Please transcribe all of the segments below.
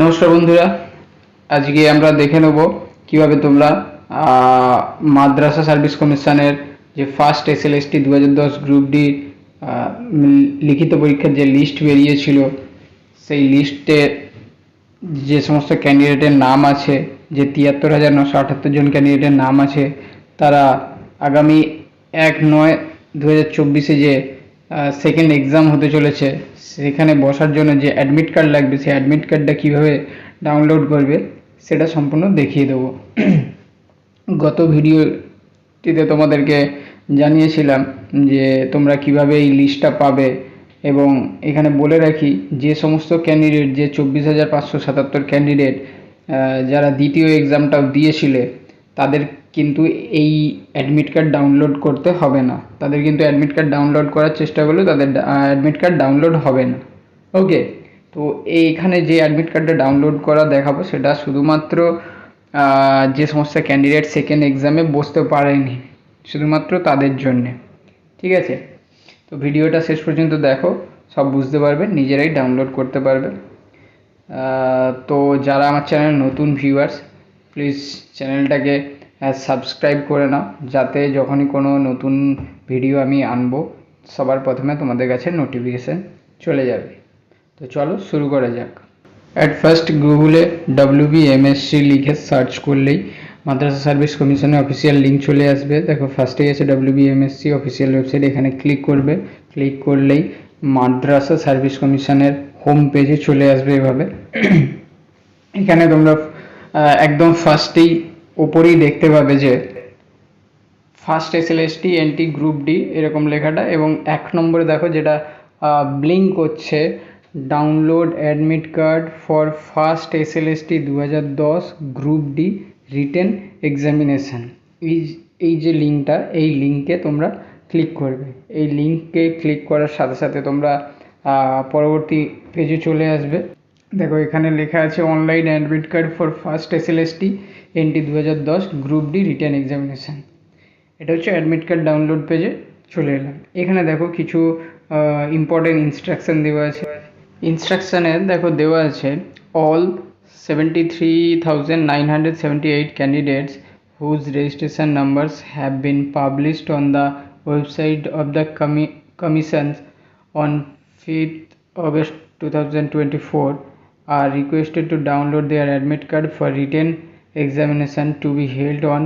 নমস্কার বন্ধুরা, আজকে আমরা দেখে নেব কিভাবে তোমরা মাদ্রাসা সার্ভিস কমিশনের যে ফার্স্ট এসএলএসটি 2010 গ্রুপ ডি লিখিত পরীক্ষার যে লিস্ট বেরিয়েছিল সেই লিস্টে যে সমস্ত ক্যান্ডিডেটের নাম আছে, যে 73,978 জন ক্যান্ডিডেটের নাম আছে, তারা আগামী 1/9/2024 যে সেকেন্ড এক্সাম হতে চলেছে সেখানে বসার জন্য যে অ্যাডমিট কার্ড লাগবে সেই অ্যাডমিট কার্ডটা কীভাবে ডাউনলোড করবে সেটা সম্পূর্ণ দেখিয়ে দেবো। গত ভিডিওটিতে তোমাদেরকে জানিয়েছিলাম যে তোমরা কিভাবে এই লিস্টটা পাবে, এবং এখানে বলে রাখি যে সমস্ত ক্যান্ডিডেট, যে 24,577 ক্যান্ডিডেট যারা দ্বিতীয় এক্সামটাও দিয়েছিলে, তাদের কিন্তু এই অ্যাডমিট কার্ড ডাউনলোড করতে হবে না। তাদের কিন্তু অ্যাডমিট কার্ড ডাউনলোড করার চেষ্টা করলে তাদের অ্যাডমিট কার্ড ডাউনলোড হবে না। ওকে, তো এইখানে যে অ্যাডমিট কার্ডটা ডাউনলোড করা দেখাবো সেটা শুধুমাত্র যে সমস্ত ক্যান্ডিডেট সেকেন্ড এক্সামে বসতে পারেনি, শুধুমাত্র তাদের জন্যে। ঠিক আছে, তো ভিডিওটা শেষ পর্যন্ত দেখো, সব বুঝতে পারবে, নিজেরাই ডাউনলোড করতে পারবে। তো যারা আমার চ্যানেল নতুন ভিউয়ার্স, প্লিজ চ্যানেলটাকে সাবস্ক্রাইব করে নাও, যাতে যখনই কোনো নতুন ভিডিও আমি আনবো সবার প্রথমে তোমাদের কাছে নোটিফিকেশান চলে যাবে। তো চলো শুরু করা যাক। অ্যাট ফার্স্ট গুগলে WBMSC লিখে সার্চ করলেই মাদ্রাসা সার্ভিস কমিশনের অফিসিয়াল লিঙ্ক চলে আসবে। দেখো ফার্স্টেই আছে WBMSC অফিসিয়াল ওয়েবসাইট, এখানে ক্লিক করবে। ক্লিক করলেই মাদ্রাসা সার্ভিস কমিশনের হোম পেজে চলে আসবে এভাবে। এখানে তোমরা একদম ফার্স্টেই ওপরেই দেখতে পাবে যে first SLST N T group D এরকম লেখাটা, এবং 1 নম্বরে দেখো যেটা ব্লিঙ্ক করছে, download admit card for first SLST 2010 group D written examination. এই যে লিঙ্কটা, এই লিঙ্কে তোমরা ক্লিক করবে। এই লিঙ্কে ক্লিক করার সাথে সাথে তোমরা পরবর্তী পেজে চলে আসবে। দেখো এখানে লেখা আছে online admit card for first SLST NT 2010 group D written examination. এটা হচ্ছে অ্যাডমিট কার্ড ডাউনলোড পেজে চলে এলাম। এখানে দেখো কিছু ইম্পর্টেন্ট ইনস্ট্রাকশান দেওয়া আছে। ইনস্ট্রাকশানে দেখো দেওয়া আছে all 73,978 candidates whose registration numbers have been published on the website of the commission on 5th August 2024 are requested to download their admit card for written examination to be held on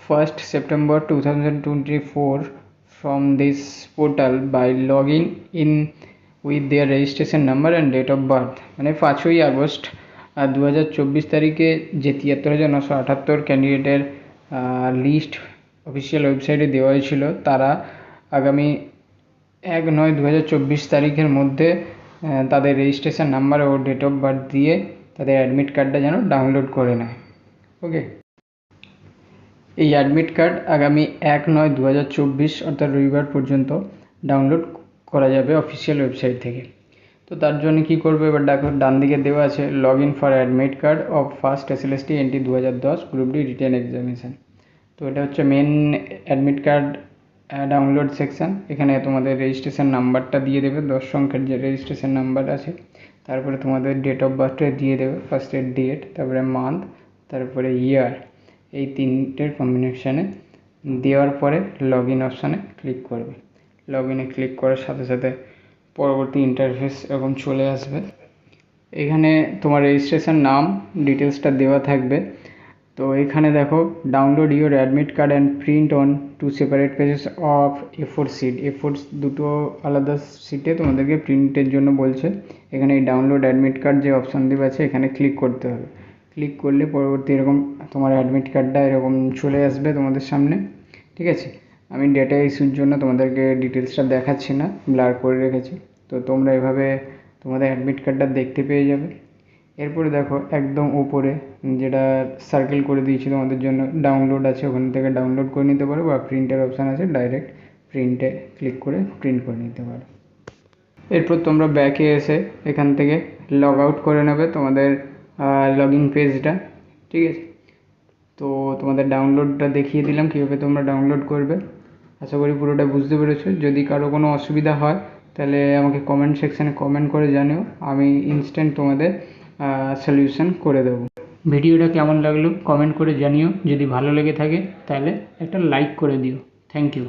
1st September 2024 from this portal by logging in with their registration number and date of birth। মানে 5ই August 2024 তারিখে যে 73,978 ক্যান্ডিডেটের list official ওয়েবসাইটে দেওয়া হয়েছিল, তারা আগামী 1/9/2024 তারিখের মধ্যে তাদের রেজিস্ট্রেশন নাম্বার ও ডেট অফ বার্থ দিয়ে তাদের অ্যাডমিট কার্ডটা যেন ডাউনলোড করে নেয়। ওকে, এই অ্যাডমিট কার্ড আগামী 1/9/2024 অর্থাৎ রবিবার পর্যন্ত ডাউনলোড করা যাবে অফিসিয়াল ওয়েবসাইট থেকে। তো তার জন্য কী করবে, এবার দেখো ডান দিকে দেওয়া আছে log in for admit card of first SLST NT 2010 group D written examination. তো এটা হচ্ছে main admit card download section. এখানে তোমাদের রেজিস্ট্রেশন নাম্বারটা দিয়ে দেবে, 10 সংখ্যার যে রেজিস্ট্রেশন নাম্বার আছে, তারপরে তোমাদের ডেট অফ বার্থটা দিয়ে দেবে, ফার্স্টের ডেট, তারপরে মান্থ, তারপরে ইয়ার, এই তিনটের কম্বিনেশানে দেওয়ার পরে লগ ইন অপশানে ক্লিক করবে। লগ ইনে ক্লিক করার সাথে সাথে পরবর্তী ইন্টারফেস এরকম চলে আসবে। এখানে তোমার রেজিস্ট্রেশন নাম ডিটেলসটা দেওয়া থাকবে। তো এখানে দেখো download your admit card and print on 2 separate pages of A4 শিট। A4 দুটো আলাদা শিটে তোমাদেরকে প্রিন্টের জন্য বলছে। এখানে এই ডাউনলোড অ্যাডমিট কার্ড যে অপশান দেওয়া আছে এখানে ক্লিক করতে হবে। ক্লিক করলে পরবর্তী এরকম তোমার অ্যাডমিট কার্ডটা এরকম চলে আসবে তোমাদের সামনে। ঠিক আছে, আমি ডেটা ইস্যুর জন্য তোমাদেরকে ডিটেলসটা দেখাচ্ছি না, ব্লার করে রেখেছি। তো তোমরা এভাবে তোমাদের অ্যাডমিট কার্ডটা দেখতে পেয়ে যাবে। এরপরে দেখো একদম উপরে যেটা সার্কেল করে দিয়েছি তোমাদের জন্য ডাউনলোড আছে, ওখান থেকে ডাউনলোড করে নিতে পারো, বা প্রিন্টের অপশান আছে, ডাইরেক্ট প্রিন্টে ক্লিক করে প্রিন্ট করে নিতে পারো। এরপর তোমরা ব্যাকে এসে এখান থেকে লগ আউট করে নেবে তোমাদের লগ ইন পেজটা। ঠিক আছে, তো তোমাদের ডাউনলোডটা দেখিয়ে দিলাম কীভাবে তোমরা ডাউনলোড করবে। আশা করি পুরোটা বুঝতে পেরেছো। যদি কারো কোনো অসুবিধা হয় তাহলে আমাকে কমেন্ট সেকশানে কমেন্ট করে জানিও, আমি ইনস্ট্যান্ট তোমাদের সলিউশন করে দেবো। ভিডিওটা কেমন লাগলো কমেন্ট করে জানিও, যদি ভালো লেগে থাকে তাহলে একটা লাইক করে দিও। Thank you.